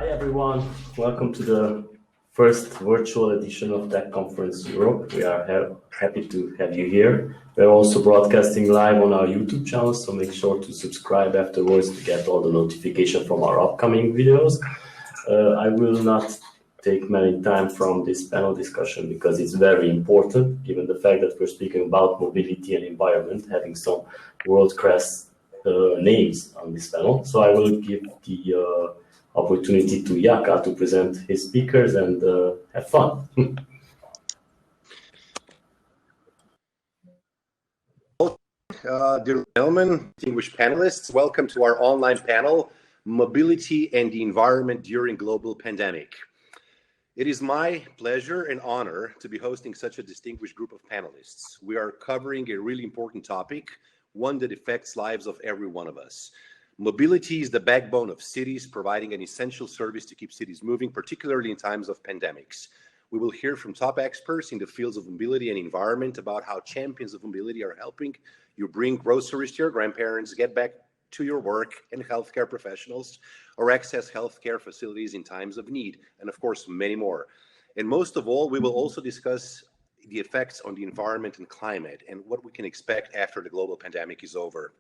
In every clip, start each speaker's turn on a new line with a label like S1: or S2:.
S1: Hi everyone, welcome to the first virtual edition of Tech Conference Europe. We are happy to have you here. We're also broadcasting live on our YouTube channel, so make sure to subscribe afterwards to get all the notification from our upcoming videos. I will not take many time from this panel discussion because it's very important, given the fact that we're speaking about mobility and environment, having some world-class names on this panel. So I will give the opportunity to Jaka to present his speakers and have fun.
S2: Dear gentlemen, distinguished panelists, welcome to our online panel, Mobility and the Environment During Global Pandemic. It is my pleasure and honor to be hosting such a distinguished group of panelists. We are covering a really important topic, one that affects lives of every one of us. Mobility is the backbone of cities, providing an essential service to keep cities moving, particularly in times of pandemics. We will hear from top experts in the fields of mobility and environment about how champions of mobility are helping you bring groceries to your grandparents, get back to your work, and healthcare professionals, or access healthcare facilities in times of need, and of course, many more. And most of all, we will also discuss the effects on the environment and climate and what we can expect after the global pandemic is over.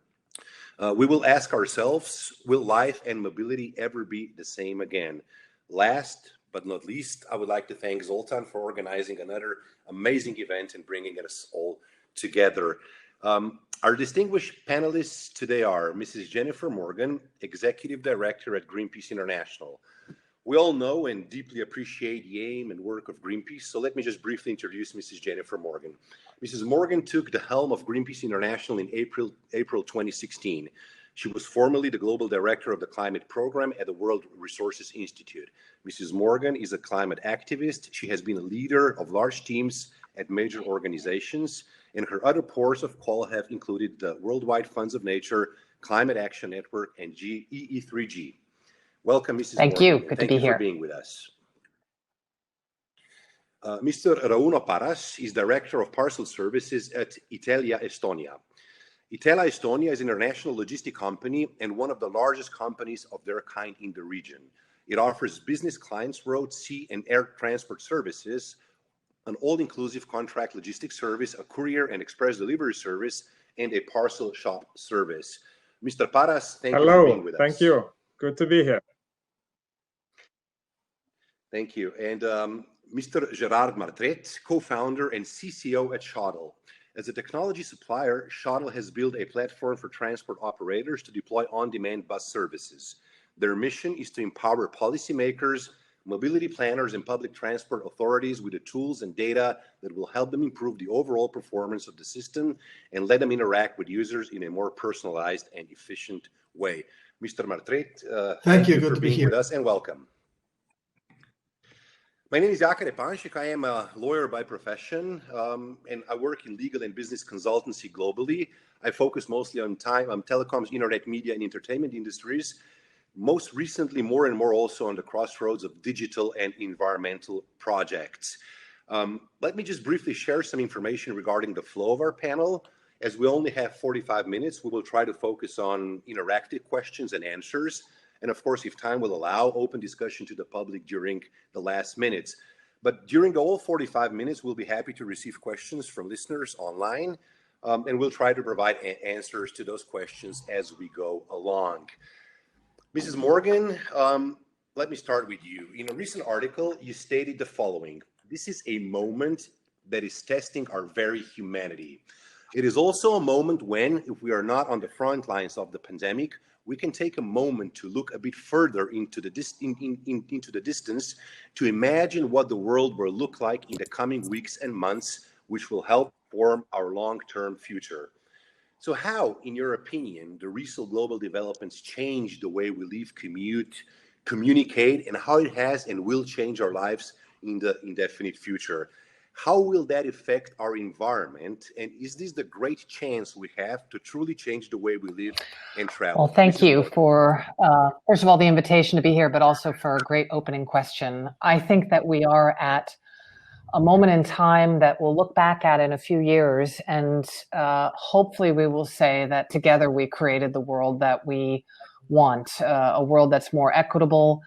S2: We will ask ourselves, will life and mobility ever be the same again? Last but not least, I would like to thank Zoltan for organizing another amazing event and bringing us all together. Our distinguished panelists today are Mrs. Jennifer Morgan, Executive Director at Greenpeace International. We all know and deeply appreciate the aim and work of Greenpeace, so let me just briefly introduce Mrs. Jennifer Morgan. Mrs. Morgan took the helm of Greenpeace International in April 2016. She was formerly the Global Director of the Climate Program at the World Resources Institute. Mrs. Morgan is a climate activist. She has been a leader of large teams at major organizations, and her other ports of call have included the Worldwide Funds of Nature, Climate Action Network, and EE3G. Welcome, Mrs. Morgan.
S3: Thank you. Good to be here.
S2: Thank you for being with us. Mr. Rauno Parras is Director of Parcel Services at Itella Estonia. Itella Estonia is an international logistic company and one of the largest companies of their kind in the region. It offers business clients road, sea, and air transport services, an all-inclusive contract logistics service, a courier and express delivery service, and a parcel shop service. Mr. Parras, thank you for being with us.
S4: Thank you. Good to be here.
S2: Thank you. And Mr. Gerard Martret, co-founder and CCO at Shotl. As a technology supplier, Shotl has built a platform for transport operators to deploy on-demand bus services. Their mission is to empower policymakers, mobility planners, and public transport authorities with the tools and data that will help them improve the overall performance of the system and let them interact with users in a more personalized and efficient way. Mr. Martret, thank you for being with us and welcome. My name is Jaka Repanšek. I am a lawyer by profession, and I work in legal and business consultancy globally. I focus mostly on telecoms, internet, media, and entertainment industries. Most recently, more and more also on the crossroads of digital and environmental projects. Let me just briefly share some information regarding the flow of our panel. As we only have 45 minutes, we will try to focus on interactive questions and answers. And of course, if time will allow, open discussion to the public during the last minutes. But during the whole 45 minutes, we'll be happy to receive questions from listeners online, and we'll try to provide answers to those questions as we go along. Mrs. Morgan, let me start with you. In a recent article, you stated the following: this is a moment that is testing our very humanity. It is also a moment when, if we are not on the front lines of the pandemic, we can take a moment to look a bit further into the distance to imagine what the world will look like in the coming weeks and months, which will help form our long-term future. So how, in your opinion, do recent global developments change the way we live, commute, communicate, and how it has and will change our lives in the indefinite future? How will that affect our environment? And is this the great chance we have to truly change the way we live and travel?
S3: Well, thank you for, first of all, the invitation to be here, but also for a great opening question. I think that we are at a moment in time that we'll look back at in a few years, and hopefully we will say that together we created the world that we want, a world that's more equitable,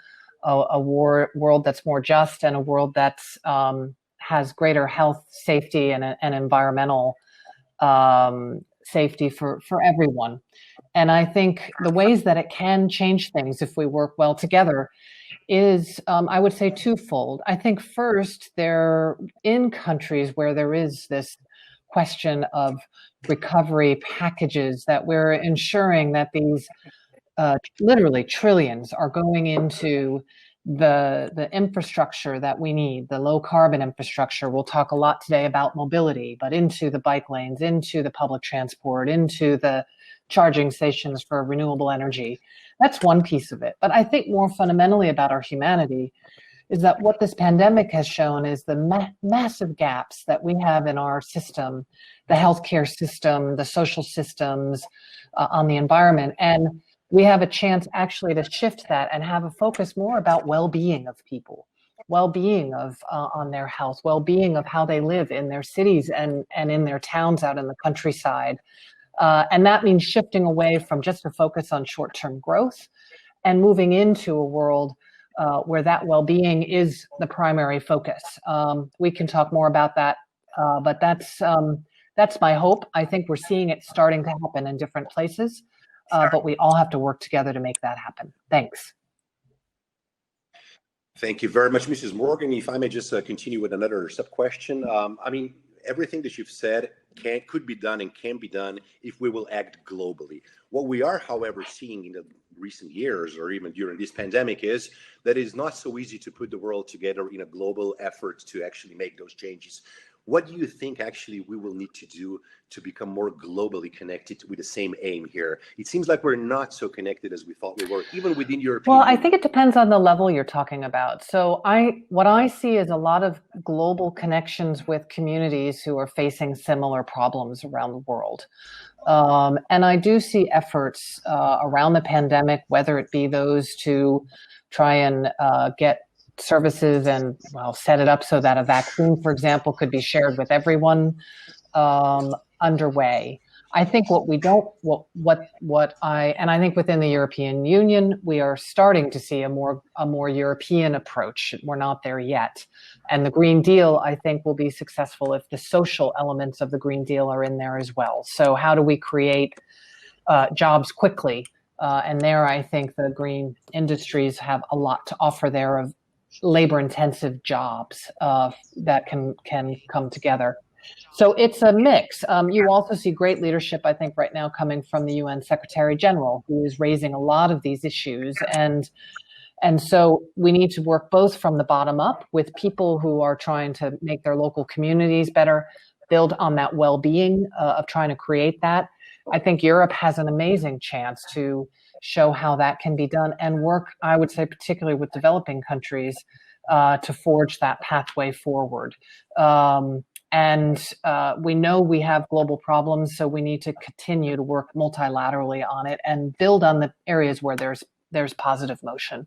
S3: world that's more just and a world that's has greater health, safety, and environmental safety for everyone. And I think the ways that it can change things if we work well together is, I would say, twofold. I think first, they're in countries where there is this question of recovery packages, that we're ensuring that these literally trillions are going into the infrastructure that we need, the low carbon infrastructure. We'll talk a lot today about mobility, but into the bike lanes, into the public transport, into the charging stations for renewable energy. That's one piece of it. But I think more fundamentally about our humanity is that what this pandemic has shown is the massive gaps that we have in our system, the healthcare system, the social systems, on the environment. And we have a chance actually to shift that and have a focus more about well-being of people, well-being of on their health, well-being of how they live in their cities and in their towns out in the countryside. And that means shifting away from just a focus on short-term growth and moving into a world where that well-being is the primary focus. We can talk more about that, but that's my hope. I think we're seeing it starting to happen in different places, but we all have to work together to make that happen. Thanks.
S2: Thank you very much, Mrs. Morgan. If I may just continue with another sub-question. I mean, everything that you've said could be done and can be done if we will act globally. What we are, however, seeing in the recent years, or even during this pandemic, is that it's not so easy to put the world together in a global effort to actually make those changes. What do you think actually we will need to do to become more globally connected with the same aim here? It seems like we're not so connected as we thought we were, even within European
S3: Well, I think it depends on the level you're talking about. So what I see is a lot of global connections with communities who are facing similar problems around the world. And I do see efforts around the pandemic, whether it be those to try and get services and set it up so that a vaccine, for example, could be shared with everyone, underway. I think I think within the European Union, we are starting to see a more European approach. We're not there yet. And the Green Deal, I think, will be successful if the social elements of the Green Deal are in there as well. So how do we create jobs quickly? And there, I think the green industries have a lot to offer there of labor-intensive jobs that can come together. So it's a mix. You also see great leadership, I think, right now coming from the UN Secretary General, who is raising a lot of these issues. And so we need to work both from the bottom up with people who are trying to make their local communities better, build on that well-being of trying to create that. I think Europe has an amazing chance to show how that can be done and work, I would say, particularly with developing countries to forge that pathway forward. And we know we have global problems, so we need to continue to work multilaterally on it and build on the areas where there's positive motion,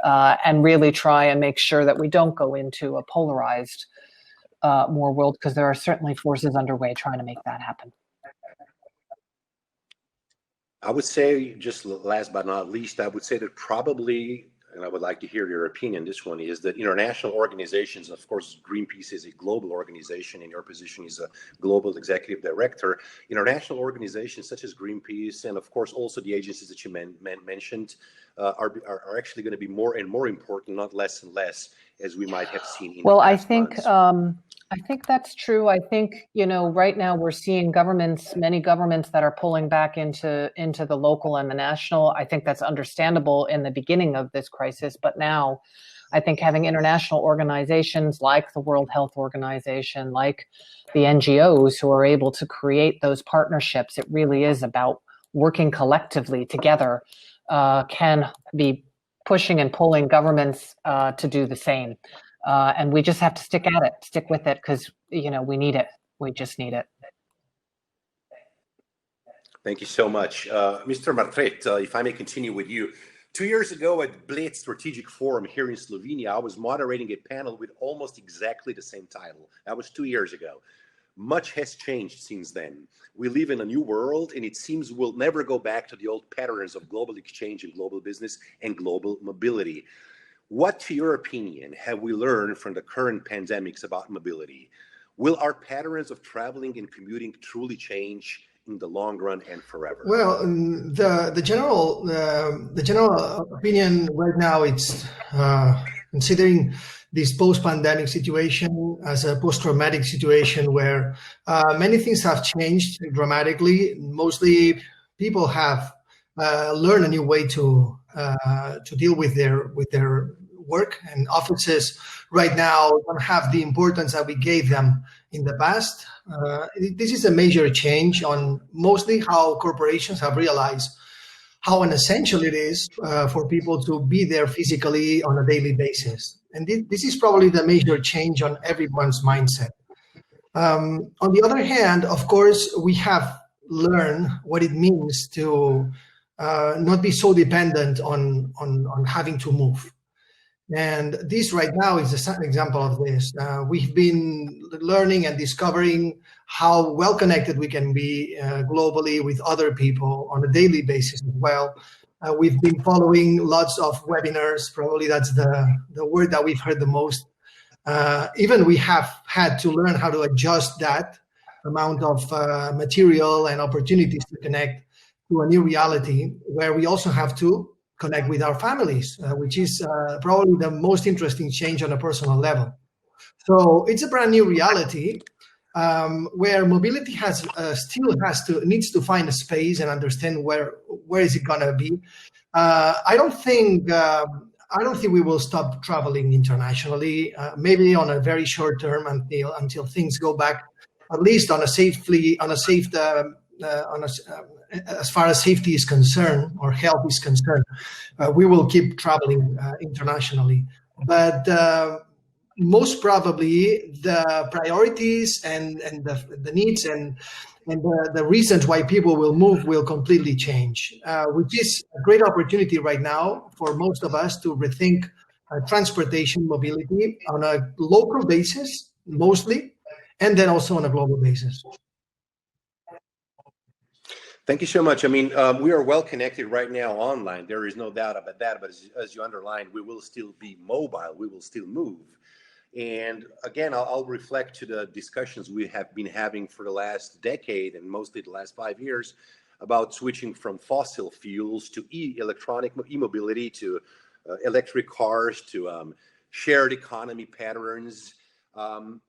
S3: and really try and make sure that we don't go into a polarized more world, because there are certainly forces underway trying to make that happen.
S2: I would say, just last but not least, I would say that probably, and I would like to hear your opinion, this one is that international organizations, of course, Greenpeace is a global organization, and your position is a global executive director. International organizations such as Greenpeace, and of course also the agencies that you mentioned, are actually going to be more and more important, not less and less, as we might have seen in the past months.
S3: I think that's true. I think, right now we're seeing many governments that are pulling back into the local and the national. I think that's understandable in the beginning of this crisis. But now I think having international organizations like the World Health Organization, like the NGOs who are able to create those partnerships, it really is about working collectively together, can be pushing and pulling governments to do the same. And we just have to stick with it, because, we need it. We just need it.
S2: Thank you so much. Mr. Martret, if I may continue with you. 2 years ago at Bled Strategic Forum here in Slovenia, I was moderating a panel with almost exactly the same title. That was 2 years ago. Much has changed since then. We live in a new world, and it seems we'll never go back to the old patterns of global exchange and global business and global mobility. What, to your opinion, have we learned from the current pandemics about mobility? Will our patterns of traveling and commuting truly change in the long run and forever?
S4: Well, the general opinion right now, it's considering this post-pandemic situation as a post-traumatic situation where many things have changed dramatically. Mostly, people have learned a new way to deal with their work, and offices right now don't have the importance that we gave them in the past. This is a major change on mostly how corporations have realized how unessential it is for people to be there physically on a daily basis. And this is probably the major change on everyone's mindset. On the other hand, of course, we have learned what it means to not be so dependent on having to move. And this right now is an example of this. We've been learning and discovering how well connected we can be globally with other people on a daily basis as well. We've been following lots of webinars. Probably that's the word that we've heard the most. Even we have had to learn how to adjust that amount of material and opportunities to connect to a new reality where we also have to connect with our families, which is probably the most interesting change on a personal level. So it's a brand new reality where mobility needs to find a space and understand where is it going to be. I don't think we will stop traveling internationally. Maybe on a very short term until things go back, at least as far as safety is concerned or health is concerned, we will keep traveling internationally. But most probably the priorities and the needs and the reasons why people will move will completely change, which is a great opportunity right now for most of us to rethink transportation mobility on a local basis, mostly, and then also on a global basis.
S2: Thank you so much. I mean, we are well connected right now online. There is no doubt about that. But as you underlined, we will still be mobile. We will still move. And again, I'll reflect to the discussions we have been having for the last decade and mostly the last 5 years about switching from fossil fuels to electronic e-mobility, to electric cars, to shared economy patterns.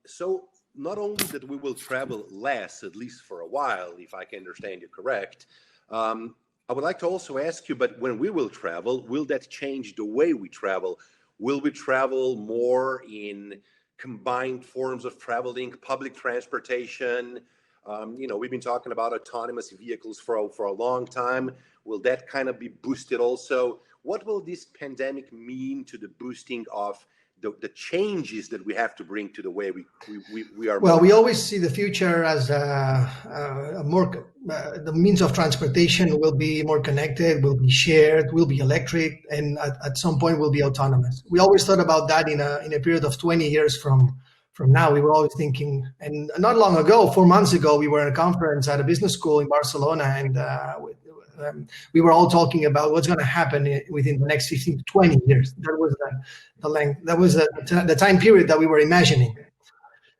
S2: So not only that we will travel less, at least for a while, if I can understand you correct, I would like to also ask you, but when we will travel, will that change the way we travel? Will we travel more in combined forms of traveling, public transportation? We've been talking about autonomous vehicles for a long time. Will that kind of be boosted also? What will this pandemic mean to the boosting of the changes that we have to bring to the way we are?
S4: Well, we always see the future as the means of transportation will be more connected, will be shared, will be electric, and at some point will be autonomous. We always thought about that in a period of 20 years from now. We were always thinking, and not long ago, 4 months ago, we were at a conference at a business school in Barcelona, and we were all talking about what's going to happen within the next 15 to 20 years. That was the length. That was the time period that we were imagining.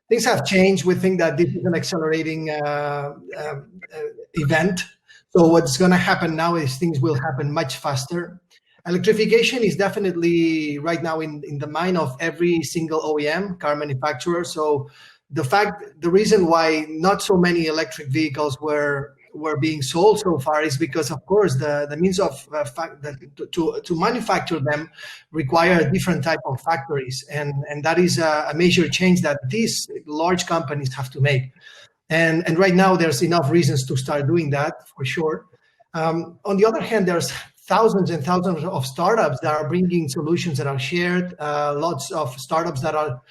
S4: Things have changed. We think that this is an accelerating event. So what's going to happen now is things will happen much faster. Electrification is definitely right now in the mind of every single OEM, car manufacturer. So the reason why not so many electric vehicles were being sold so far is because, of course, the means of to manufacture them require a different type of factories, and that is a major change that these large companies have to make. And right now, there's enough reasons to start doing that for sure. On the other hand, there's thousands and thousands of startups that are bringing solutions that are shared. Lots of startups that are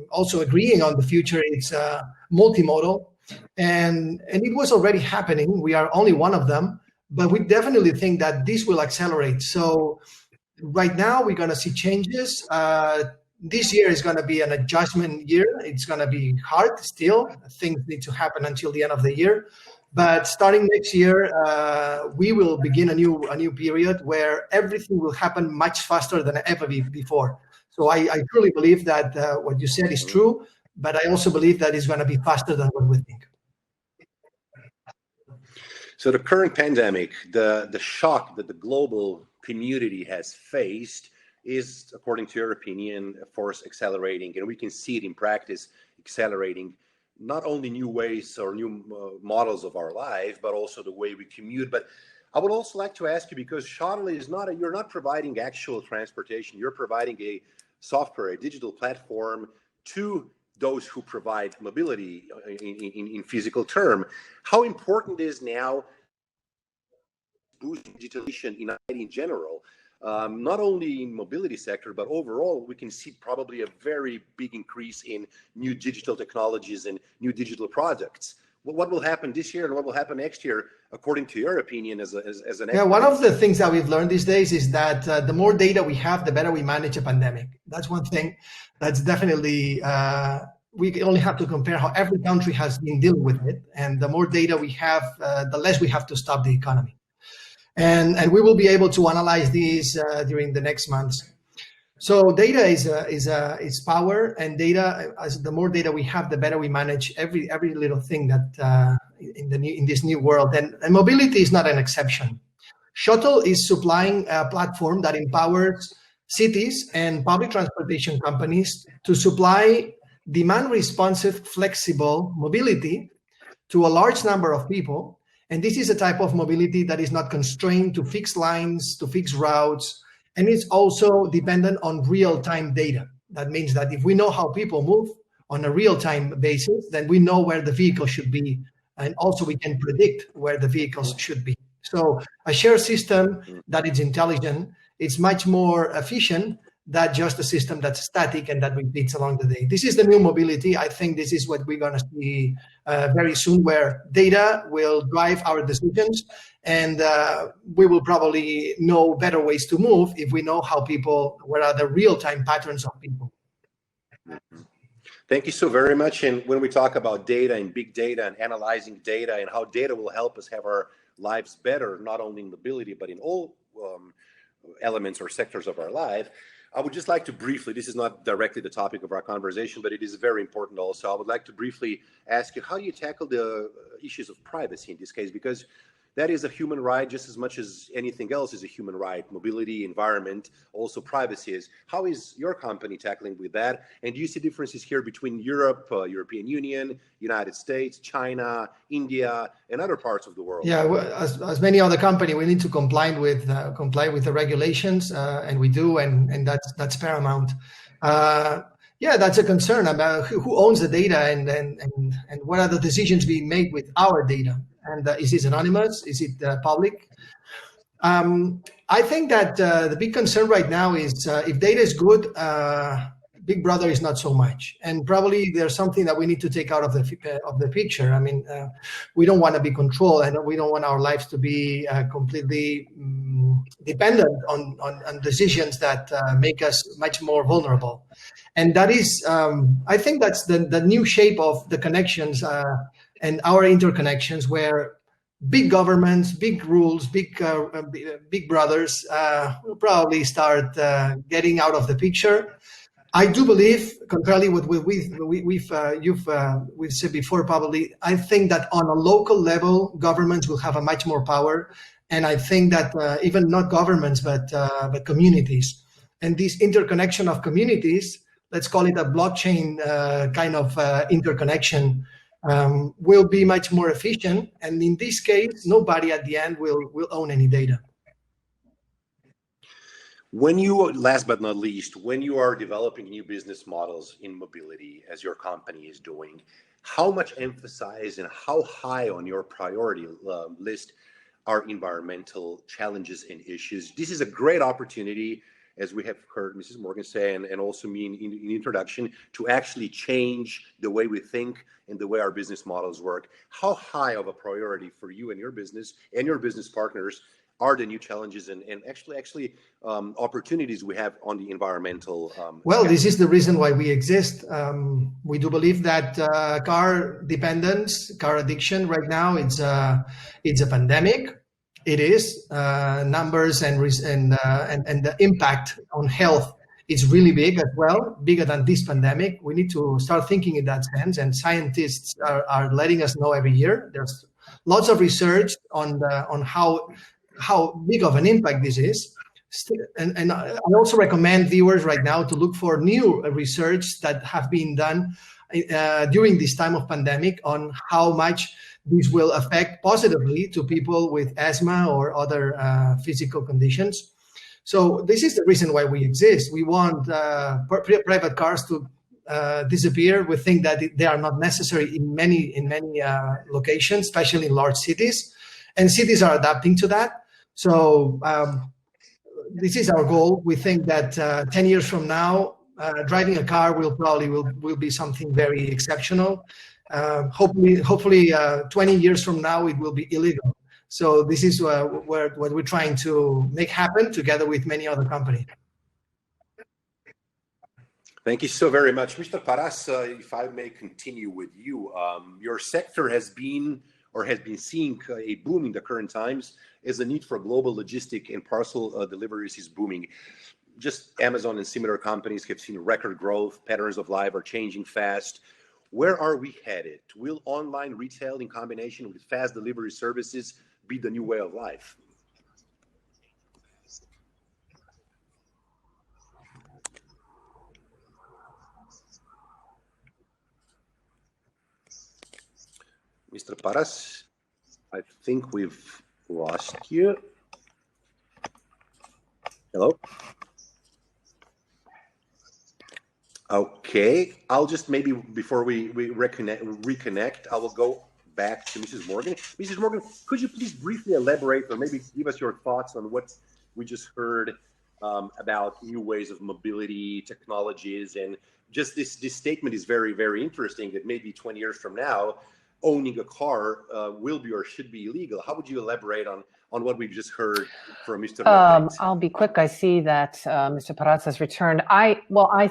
S4: also agreeing on the future. It's multimodal. And it was already happening. We are only one of them, but we definitely think that this will accelerate. So right now we're going to see changes. This year is going to be an adjustment year. It's going to be hard still. Things need to happen until the end of the year. But starting next year, we will begin a new period where everything will happen much faster than ever before. So I truly believe that what you said is true, but I also believe that it's going to be faster than what we think.
S2: So the current pandemic, the shock that the global community has faced is, according to your opinion, of course, accelerating, and we can see it in practice accelerating not only new ways or new models of our life, but also the way we commute. But I would also like to ask you, because Shotl is you're not providing actual transportation, you're providing a software, a digital platform to those who provide mobility in physical term. How important is now boosting digitalization in general? Not only in mobility sector, but overall, we can see probably a very big increase in new digital technologies and new digital products. What will happen this year and what will happen next year, according to your opinion as an expert?
S4: Yeah, one of the things that we've learned these days is that the more data we have, the better we manage a pandemic. That's one thing that's definitely, we only have to compare how every country has been dealing with it. And the more data we have, the less we have to stop the economy. And we will be able to analyze these during the next months. So data is power, and data, as the more data we have, the better we manage every little thing that in this new world. And mobility is not an exception. Shotl is supplying a platform that empowers cities and public transportation companies to supply demand-responsive, flexible mobility to a large number of people. And this is a type of mobility that is not constrained to fixed lines, to fixed routes, and it's also dependent on real-time data. That means that if we know how people move on a real-time basis, then we know where the vehicle should be, and also we can predict where the vehicles should be. So a shared system that is intelligent, it's much more efficient than just a system that's static and that repeats along the day. This is the new mobility. I think this is what we're going to see very soon, where data will drive our decisions, and we will probably know better ways to move if we know what are the real-time patterns of people.
S2: Thank you so very much. And when we talk about data and big data and analyzing data and how data will help us have our lives better, not only in mobility, but in all elements or sectors of our life, I would just like to briefly, this is not directly the topic of our conversation, but it is very important also. I would like to briefly ask you, how do you tackle the issues of privacy in this case? Because that is a human right just as much as anything else is a human right. Mobility, environment, also privacy is. How is your company tackling with that? And do you see differences here between Europe, European Union, United States, China, India, and other parts of the world?
S4: Yeah, well, as many other companies, we need to comply with the regulations, and we do, and that's paramount. Yeah, that's a concern about who owns the data and what are the decisions being made with our data. And is it anonymous? Is it public? I think that the big concern right now is if data is good, Big Brother is not so much. And probably there's something that we need to take out of the picture. I mean, we don't want to be controlled, and we don't want our lives to be completely dependent on decisions that make us much more vulnerable. And that is, I think that's the new shape of the connections and our interconnections, where big governments, big rules, big brothers will probably start getting out of the picture. I do believe, contrarily with what we've said before, probably, I think that on a local level, governments will have a much more power, and I think that even not governments, but communities, and this interconnection of communities, let's call it a blockchain kind of interconnection, will be much more efficient. And in this case, nobody at the end will own any data.
S2: When you, last but not least, when you are developing new business models in mobility, as your company is doing, how much emphasis and how high on your priority list are environmental challenges and issues? This is a great opportunity, as we have heard Mrs. Morgan say, and also me in introduction, to actually change the way we think and the way our business models work. How high of a priority for you and your business partners are the new challenges and actually opportunities we have on the environmental?
S4: Well, this is the reason why we exist. We do believe that car dependence, car addiction right now, it's a pandemic. It is numbers and the impact on health is really big as well, bigger than this pandemic. We need to start thinking in that sense, and scientists are letting us know every year. There's lots of research on how big of an impact this is. And I also recommend viewers right now to look for new research that have been done during this time of pandemic on how much this will affect positively to people with asthma or other physical conditions. So this is the reason why we exist. We want private cars to disappear. We think that they are not necessary in many locations, especially in large cities, and cities are adapting to that. So this is our goal. We think that 10 years from now, driving a car will be something very exceptional. Hopefully 20 years from now, it will be illegal. So this is what we're trying to make happen together with many other companies.
S2: Thank you so very much. Mr. Parras, if I may continue with you, your sector has been seeing a boom in the current times as the need for global logistic and parcel deliveries is booming. Just Amazon and similar companies have seen record growth, patterns of life are changing fast. Where are we headed? Will online retail in combination with fast delivery services be the new way of life? Mr. Parras, I think we've lost you. Hello? Okay, I'll just maybe before we reconnect, I will go back to Mrs. Morgan. Mrs. Morgan, could you please briefly elaborate or maybe give us your thoughts on what we just heard about new ways of mobility, technologies, and just this statement is very, very interesting that maybe 20 years from now, owning a car will be or should be illegal. How would you elaborate on what we've just heard from Mr. Martret?
S3: I'll be quick. I see that Mr. Parras has returned. I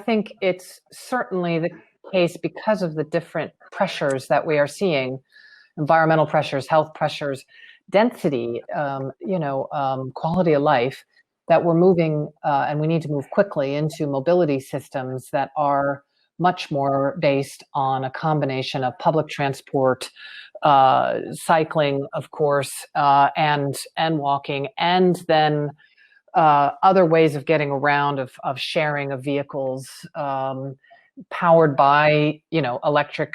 S3: think it's certainly the case because of the different pressures that we are seeing, environmental pressures, health pressures, density, quality of life, that we're moving and we need to move quickly into mobility systems that are much more based on a combination of public transport, cycling, of course, and walking, and then other ways of getting around, of sharing of vehicles, powered by electric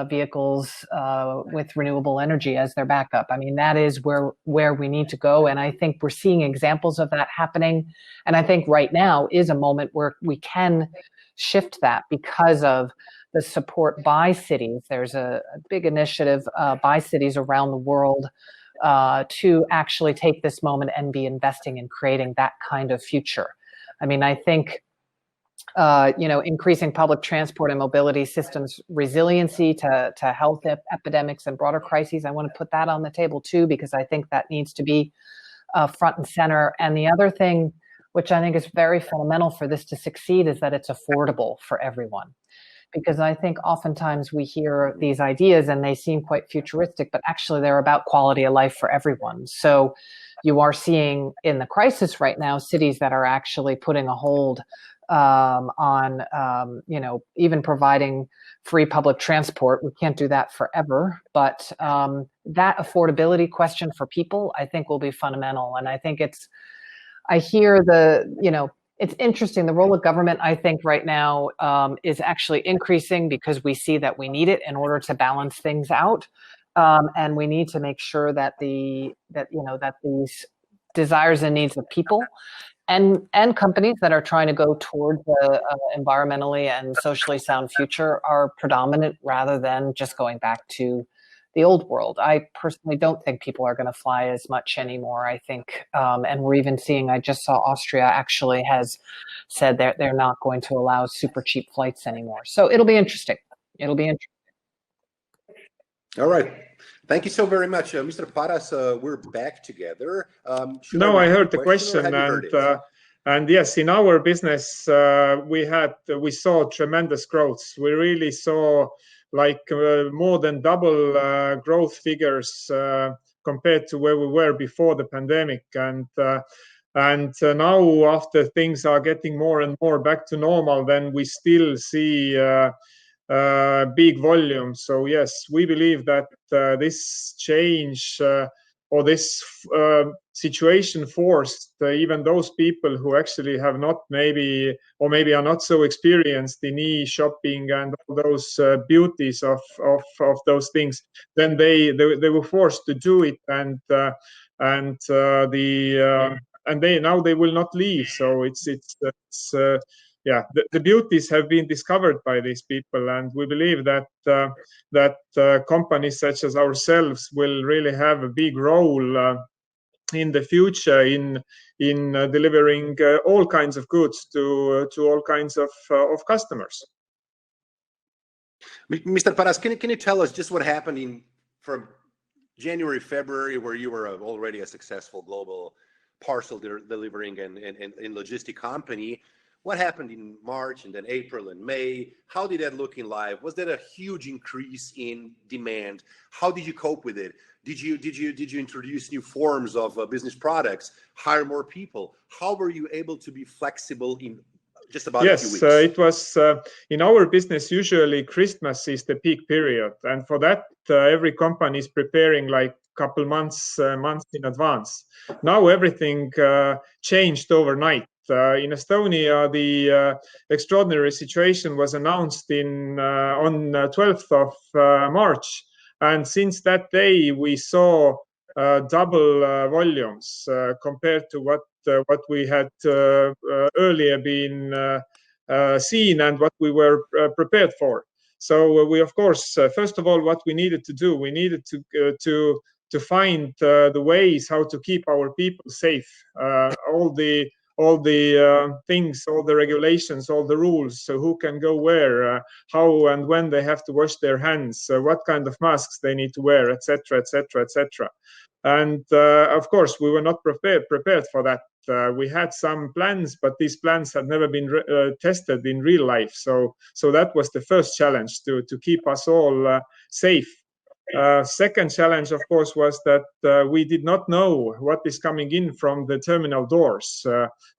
S3: vehicles with renewable energy as their backup. I mean, that is where we need to go, and I think we're seeing examples of that happening. And I think right now is a moment where we can shift that because of the support by cities. There's a big initiative by cities around the world to actually take this moment and be investing in creating that kind of future. I mean, I think, increasing public transport and mobility systems resiliency to health epidemics and broader crises, I want to put that on the table too, because I think that needs to be front and center. And the other thing, which I think is very fundamental for this to succeed, is that it's affordable for everyone. Because I think oftentimes we hear these ideas and they seem quite futuristic, but actually they're about quality of life for everyone. So you are seeing in the crisis right now, cities that are actually putting a hold on, even providing free public transport. We can't do that forever, but that affordability question for people, I think, will be fundamental. And I think I hear it's interesting. The role of government, I think, right now is actually increasing because we see that we need it in order to balance things out, and we need to make sure that these desires and needs of people and companies that are trying to go towards the environmentally and socially sound future are predominant, rather than just going back to the old world. I personally don't think people are going to fly as much anymore. I think, and we're even seeing, I just saw Austria actually has said they're not going to allow super cheap flights anymore. So it'll be interesting.
S2: All right. Thank you so very much, Mr. Parras. We're back together.
S5: No, I heard the
S2: Or
S5: question,
S2: have you heard it?
S5: and yes, in our business, we saw tremendous growth. We really saw like more than double growth figures compared to where we were before the pandemic, and now after things are getting more and more back to normal, then we still see big volume. So yes, we believe that this change or this situation forced even those people who actually have not maybe are not so experienced in e-shopping and all those beauties of those things. Then they were forced to do it, and they will not leave. So it's yeah, the beauties have been discovered by these people, and we believe that companies such as ourselves will really have a big role in the future in delivering all kinds of goods to all kinds of customers.
S2: Mr. Parras, can you tell us just what happened from January, February, where you were already a successful global parcel delivering and logistic company? What happened in March and then April and May? How did that look in live? Was there a huge increase in demand? How did you cope with it? Did you introduce new forms of business products? Hire more people? How were you able to be flexible in just about a few weeks?
S5: Yes, it was in our business. Usually, Christmas is the peak period, and for that, every company is preparing like couple months in advance. Now everything changed overnight. In Estonia, the extraordinary situation was announced on 12th of March, and since that day we saw double volumes compared to what we had earlier been seen and what we were prepared for. So we, of course, first of all, what we needed to do, we needed to find the ways how to keep our people safe. All the things, all the regulations, all the rules, so who can go where, how and when they have to wash their hands, what kind of masks they need to wear, etc., etc., etc. And of course, we were not prepared for that. We had some plans, but these plans had never been tested in real life. So that was the first challenge, to keep us all safe. Second challenge, of course, was that we did not know what is coming in from the terminal doors.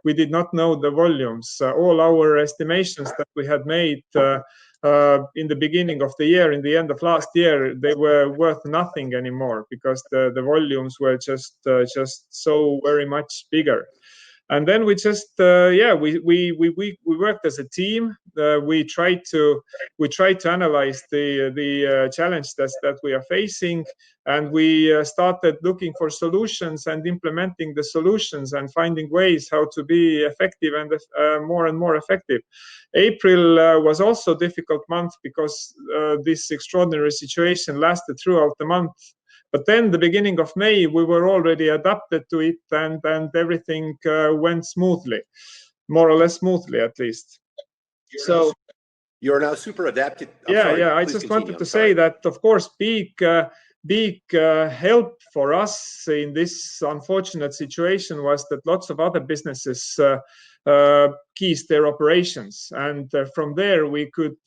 S5: We did not know the volumes. All our estimations that we had made in the beginning of the year, in the end of last year, they were worth nothing anymore, because the volumes were just so very much bigger. And then we just we worked as a team. We tried to analyze the challenge that we are facing, and we started looking for solutions and implementing the solutions and finding ways how to be effective and more effective. April was also a difficult month because this extraordinary situation lasted throughout the month. But then the beginning of May, we were already adapted to it, and everything went smoothly, more or less smoothly, at least. So
S2: you're now super adapted.
S5: I just wanted to say that, of course, big help for us in this unfortunate situation was that lots of other businesses ceased their operations, and from there we could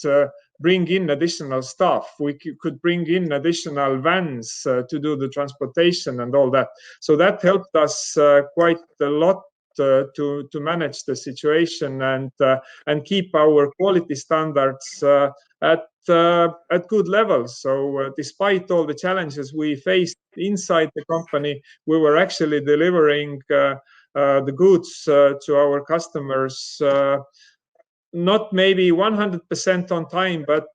S5: bring in additional staff. We could bring in additional vans to do the transportation and all that. So that helped us quite a lot to manage the situation and keep our quality standards at good levels. So despite all the challenges we faced inside the company, we were actually delivering the goods to our customers. Not maybe 100% on time, but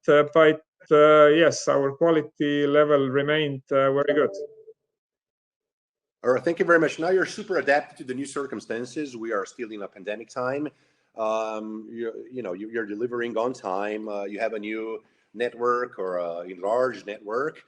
S5: yes, our quality level remained very good.
S2: All right, thank you very much. Now you're super adapted to the new circumstances. We are still in a pandemic time. You're delivering on time. You have a new network or a enlarged network.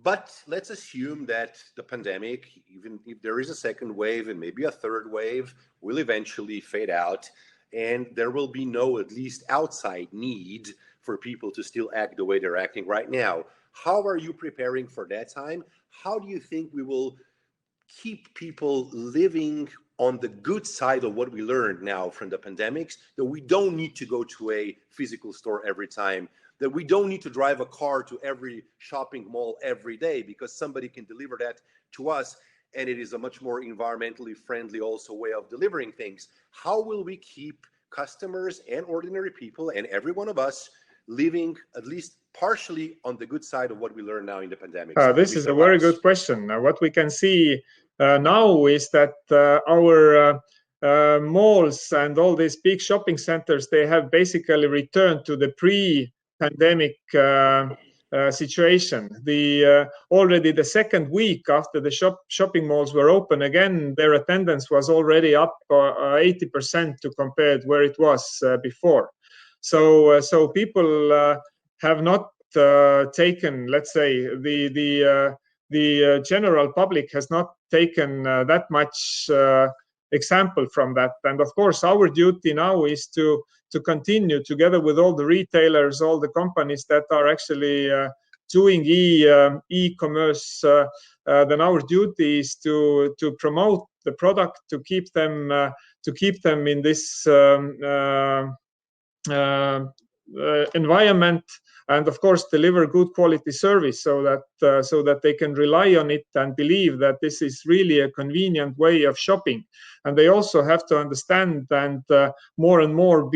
S2: But let's assume that the pandemic, even if there is a second wave and maybe a third wave, will eventually fade out. And there will be no, at least outside need for people to still act the way they're acting right now. How are you preparing for that time? How do you think we will keep people living on the good side of what we learned now from the pandemics, that we don't need to go to a physical store every time, that we don't need to drive a car to every shopping mall every day because somebody can deliver that to us, and it is a much more environmentally friendly also way of delivering things. How will we keep customers and ordinary people and every one of us living at least partially on the good side of what we learned now in the pandemic?
S5: This is a very good question. What we can see now is that our malls and all these big shopping centers, they have basically returned to the pre-pandemic situation. Already the second week after the shopping malls were open again, their attendance was already up 80% to compare where it was before. So people have not taken, let's say, the general public has not taken that much example from that. And of course, our duty now is to continue together with all the retailers, all the companies that are actually doing e-commerce. Then our duty is to promote the product, to keep them in this environment, and of course deliver good quality service so that they can rely on it and believe that this is really a convenient way of shopping. And they also have to understand and more and more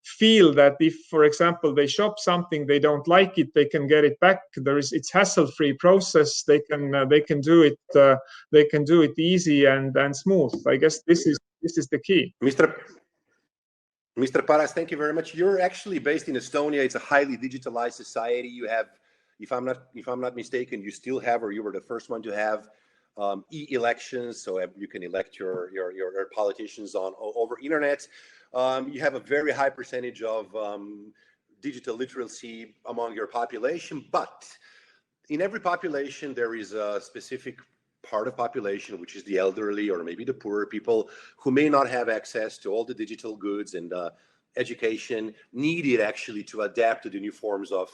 S5: feel that if, for example, they shop something, they don't like it, they can get it back. It's hassle-free process. They can do it easy and smooth. I guess this is the key.
S2: Mr. Parras, thank you very much. You're actually based in Estonia. It's a highly digitalized society. You have, if I'm not mistaken, you still have, or you were the first one to have e-elections, so you can elect your politicians over internet. You have a very high percentage of digital literacy among your population, but in every population there is a specific part of population, which is the elderly or maybe the poorer people who may not have access to all the digital goods and education needed actually to adapt to the new forms of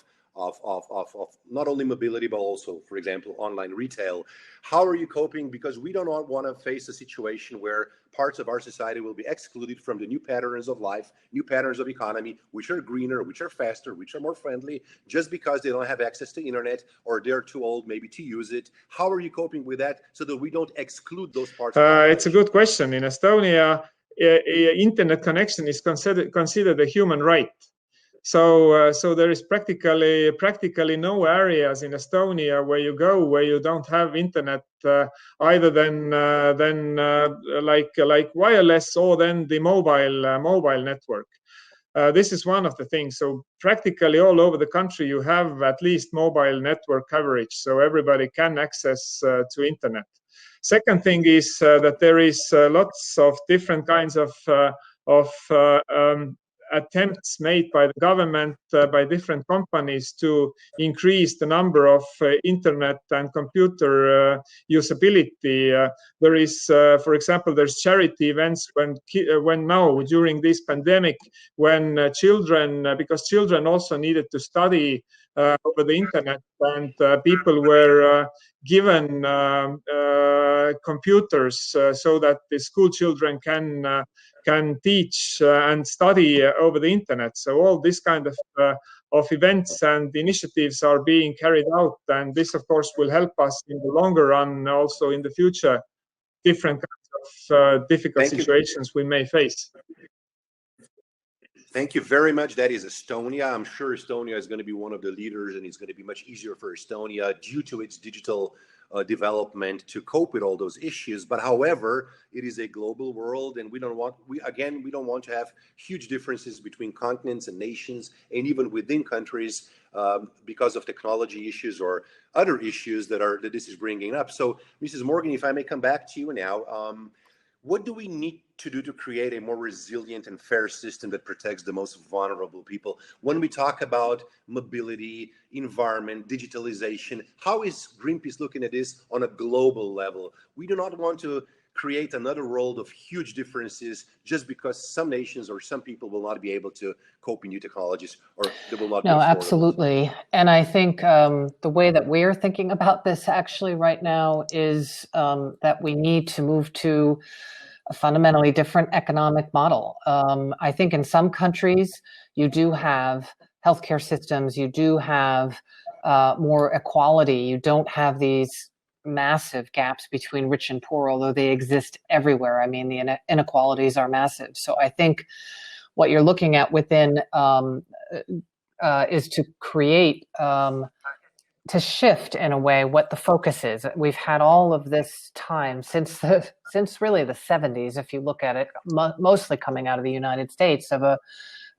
S2: not only mobility, but also, for example, online retail. How are you coping? Because we don't want to face a situation where parts of our society will be excluded from the new patterns of life, new patterns of economy, which are greener, which are faster, which are more friendly, just because they don't have access to internet or they're too old maybe to use it. How are you coping with that so that we don't exclude those parts?
S5: It's a good question. In Estonia, internet connection is considered a human right. So there is practically no areas in Estonia where you go where you don't have internet, either than like wireless or then the mobile network. This is one of the things. So practically all over the country you have at least mobile network coverage, so everybody can access to internet. Second thing is that there is lots of different kinds of attempts made by the government, by different companies to increase the number of internet and computer usability. There is, for example, there's charity events when now during this pandemic, when children, because children also needed to study over the internet, and people were given computers so that the school children can teach and study over the internet. So all this kind of events and initiatives are being carried out, and this of course will help us in the longer run, also in the future, different kinds of difficult situations we may face.
S2: Thank you very much. That is Estonia. I'm sure Estonia is going to be one of the leaders, and it's going to be much easier for Estonia due to its digital development to cope with all those issues. But however, it is a global world, and we don't want to have huge differences between continents and nations, and even within countries, because of technology issues or other issues that this is bringing up. So, Mrs. Morgan, if I may come back to you now, what do we need to do to create a more resilient and fair system that protects the most vulnerable people? When we talk about mobility, environment, digitalization, how is Greenpeace looking at this on a global level? We do not want to create another world of huge differences just because some nations or some people will not be able to cope in new technologies, or they will not be
S3: No,
S2: affordable.
S3: absolutely. And I think the way that we're thinking about this actually right now is that we need to move to a fundamentally different economic model. I think in some countries, you do have healthcare systems, you do have more equality, you don't have these massive gaps between rich and poor, although they exist everywhere. I mean, the inequalities are massive. So I think what you're looking at within is to create, to shift in a way what the focus is. We've had all of this time since really the 70s, if you look at it, mostly coming out of the United States, of a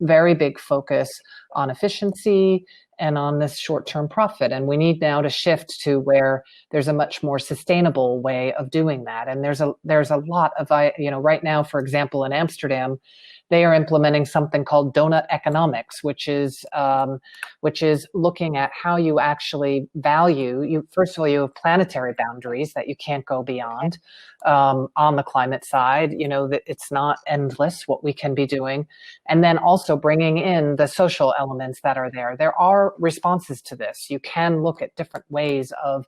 S3: very big focus on efficiency and on this short-term profit. And we need now to shift to where there's a much more sustainable way of doing that. And there's a lot of, right now, for example, in Amsterdam, they are implementing something called donut economics, which is looking at how you actually value. First of all, you have planetary boundaries that you can't go beyond on the climate side. That it's not endless what we can be doing, and then also bringing in the social elements that are there. There are responses to this. You can look at different ways of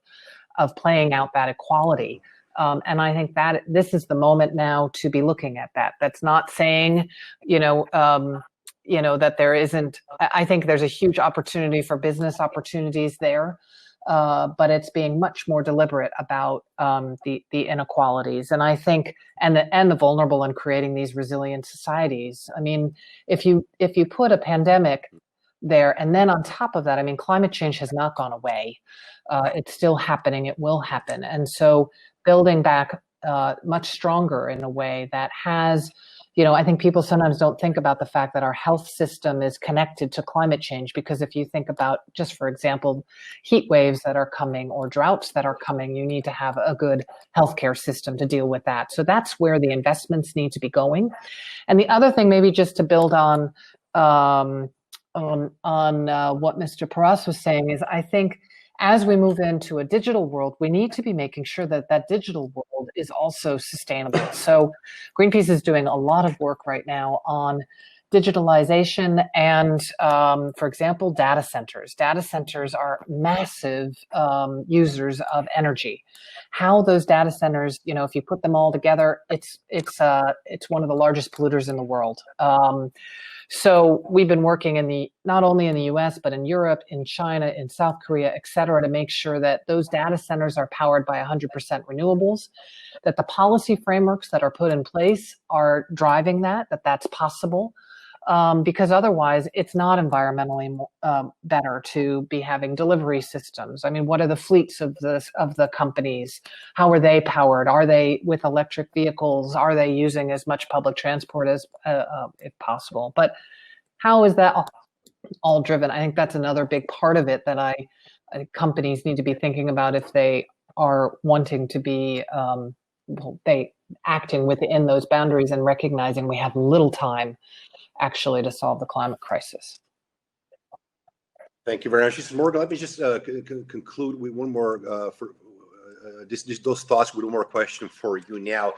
S3: playing out that equality. And I think that this is the moment now to be looking at that. That's not saying, that there isn't. I think there's a huge opportunity for business opportunities there, but it's being much more deliberate about the inequalities. And I think and the vulnerable, and creating these resilient societies. I mean, if you put a pandemic there, and then on top of that, I mean, climate change has not gone away. It's still happening. It will happen. And so building back much stronger in a way that has, I think people sometimes don't think about the fact that our health system is connected to climate change, because if you think about, just for example, heat waves that are coming or droughts that are coming, you need to have a good healthcare system to deal with that. So that's where the investments need to be going. And the other thing, maybe just to build on what Mr. Parras was saying, is I think as we move into a digital world, we need to be making sure that that digital world is also sustainable. So Greenpeace is doing a lot of work right now on digitalization and, for example, data centers. Data centers are massive users of energy. How those data centers, if you put them all together, it's one of the largest polluters in the world. So we've been working not only in the US, but in Europe, in China, in South Korea, et cetera, to make sure that those data centers are powered by 100% renewables, that the policy frameworks that are put in place are driving that's possible. Because otherwise it's not environmentally better to be having delivery systems. I mean, what are the fleets of the companies? How are they powered? Are they with electric vehicles? Are they using as much public transport as if possible? But how is that all driven? I think that's another big part of it that companies need to be thinking about if they are wanting to be acting within those boundaries and recognizing we have little time actually to solve the climate crisis.
S2: Thank you very much. Morgan, let me just conclude with one more those thoughts with one more question for you now.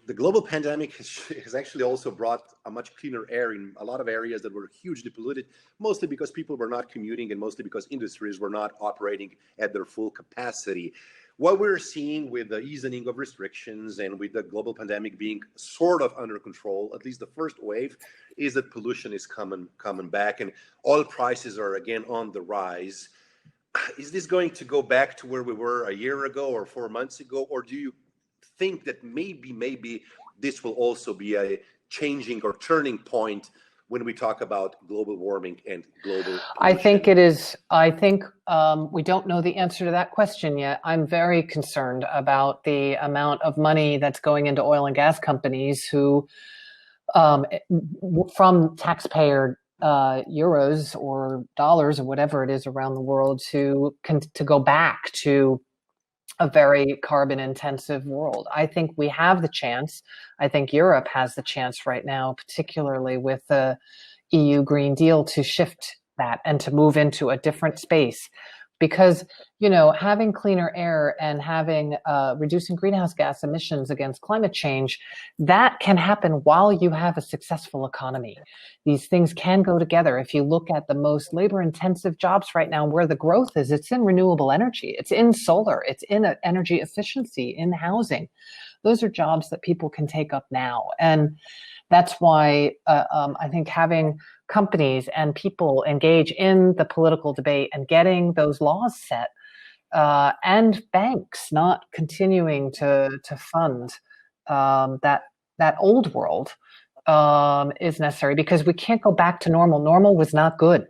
S2: The global pandemic has actually also brought a much cleaner air in a lot of areas that were hugely polluted, mostly because people were not commuting and mostly because industries were not operating at their full capacity. What we're seeing with the easing of restrictions and with the global pandemic being sort of under control, at least the first wave, is that pollution is coming back and oil prices are again on the rise. Is this going to go back to where we were a year ago or 4 months ago? Or do you think that maybe this will also be a changing or turning point when we talk about global warming and global pollution?
S3: I think it is. I think we don't know the answer to that question yet. I'm very concerned about the amount of money that's going into oil and gas companies who, from taxpayer euros or dollars or whatever it is around the world, to go back to a very carbon intensive world. I think we have the chance. I think Europe has the chance right now, particularly with the EU Green Deal, to shift that and to move into a different space. because, you know, having cleaner air and having reducing greenhouse gas emissions against climate change, that can happen while you have a successful economy. These things can go together. If you look at the most labor intensive jobs right now, where the growth is, it's in renewable energy, it's in solar, it's in energy efficiency, in housing. Those are jobs that people can take up now. And that's why I think having companies and people engage in the political debate and getting those laws set, and banks not continuing to fund that old world is necessary, because we can't go back to normal. Normal was not good.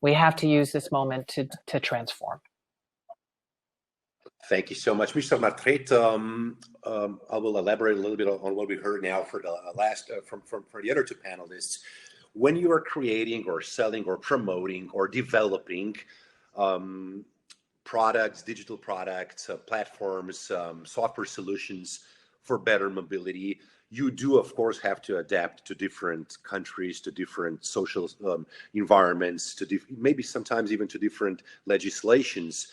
S3: We have to use this moment to transform.
S2: Thank you so much, Mr. Martret. I will elaborate a little bit on what we heard now for the last from the other two panelists. When you are creating or selling or promoting or developing products, digital products, platforms, software solutions for better mobility, you do, of course, have to adapt to different countries, to different social environments, to maybe sometimes even to different legislations.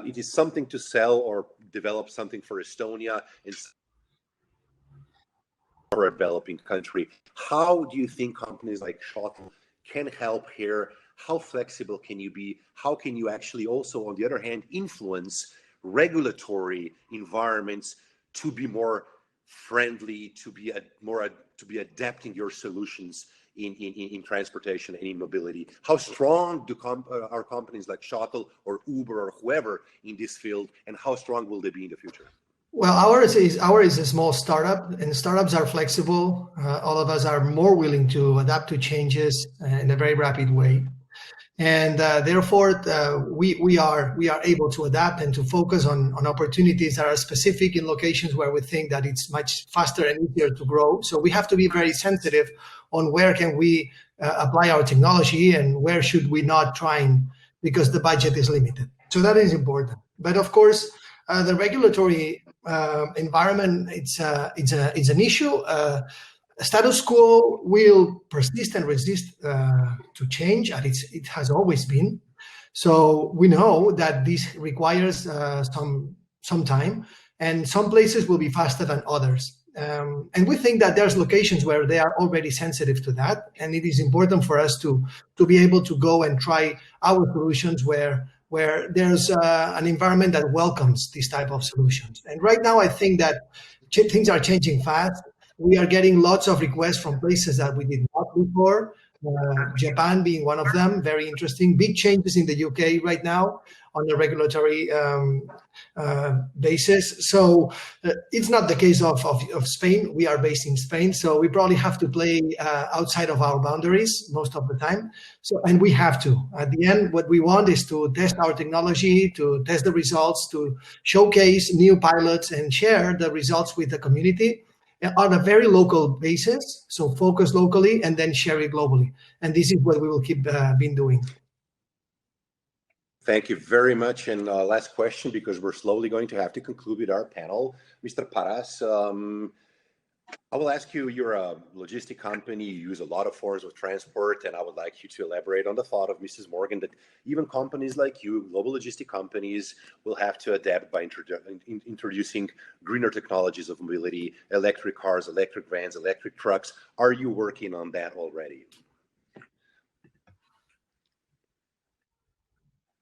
S2: It is something to sell or develop something for Estonia and for a developing country. How do you think companies like Shotl can help here? How flexible can you be? How can you actually also, on the other hand, influence regulatory environments to be more friendly, to be adapting your solutions in transportation and in mobility? How strong are companies like Shotl or Uber or whoever in this field, and how strong will they be in the future?
S4: Well, ours is a small startup, and startups are flexible. All of us are more willing to adapt to changes in a very rapid way. And therefore, we are able to adapt and to focus on opportunities that are specific in locations where we think that it's much faster and easier to grow. So we have to be very sensitive on where can we apply our technology and where should we not try, because the budget is limited. So that is important. But of course, the regulatory environment, it's an issue. Status quo will persist and resist to change, and it has always been. So we know that this requires some time, and some places will be faster than others. And we think that there's locations where they are already sensitive to that, and it is important for us to be able to go and try our solutions where there's an environment that welcomes this type of solutions. And right now, I think that things are changing fast. We are getting lots of requests from places that we did not before, Japan being one of them, very interesting. Big changes in the UK right now on a regulatory basis. So it's not the case of Spain. We are based in Spain, so we probably have to play outside of our boundaries most of the time. So, and we have to. At the end, what we want is to test our technology, to test the results, to showcase new pilots and share the results with the community on a very local basis. So focus locally and then share it globally. And this is what we will keep been doing.
S2: Thank you very much. And last question, because we're slowly going to have to conclude with our panel. Mr. Parras, I will ask you, you're a logistic company, you use a lot of forms of transport, and I would like you to elaborate on the thought of Mrs. Morgan that even companies like you, global logistic companies, will have to adapt by introducing greener technologies of mobility, electric cars, electric vans, electric trucks. Are you working on that already?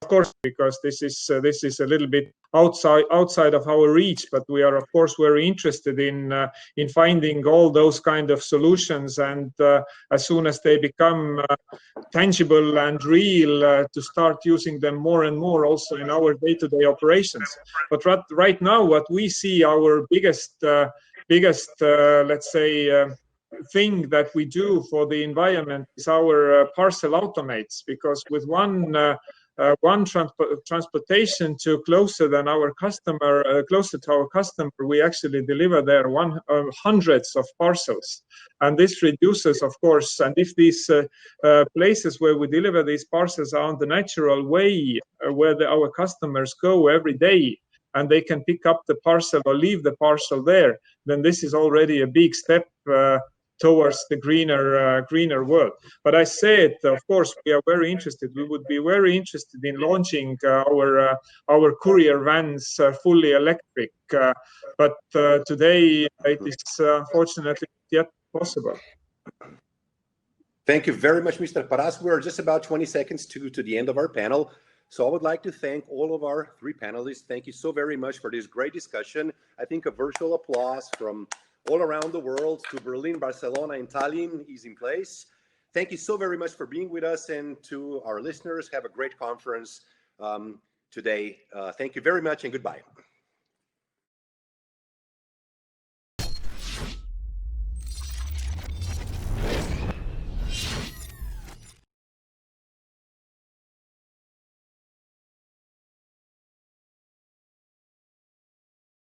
S5: Of course, because this is a little bit outside of our reach, but we are of course very interested in finding all those kind of solutions, and as soon as they become tangible and real, to start using them more and more also in our day-to-day operations. But right now, what we see our biggest let's say thing that we do for the environment is our parcel automates, because with one transportation to closer than our customer, closer to our customer, we actually deliver there hundreds of parcels, and this reduces, of course. And if these places where we deliver these parcels are on the natural way, where our customers go every day, and they can pick up the parcel or leave the parcel there, then this is already a big step towards the greener world. But I said, of course, we are very interested. We would be very interested in launching our courier vans fully electric. But today it is unfortunately not yet possible.
S2: Thank you very much, Mr. Parras. We're just about 20 seconds to the end of our panel. So I would like to thank all of our three panelists. Thank you so very much for this great discussion. I think a virtual applause from all around the world to Berlin, Barcelona, and Tallinn is in place. Thank you so very much for being with us, and to our listeners, have a great conference today. Thank you very much and goodbye.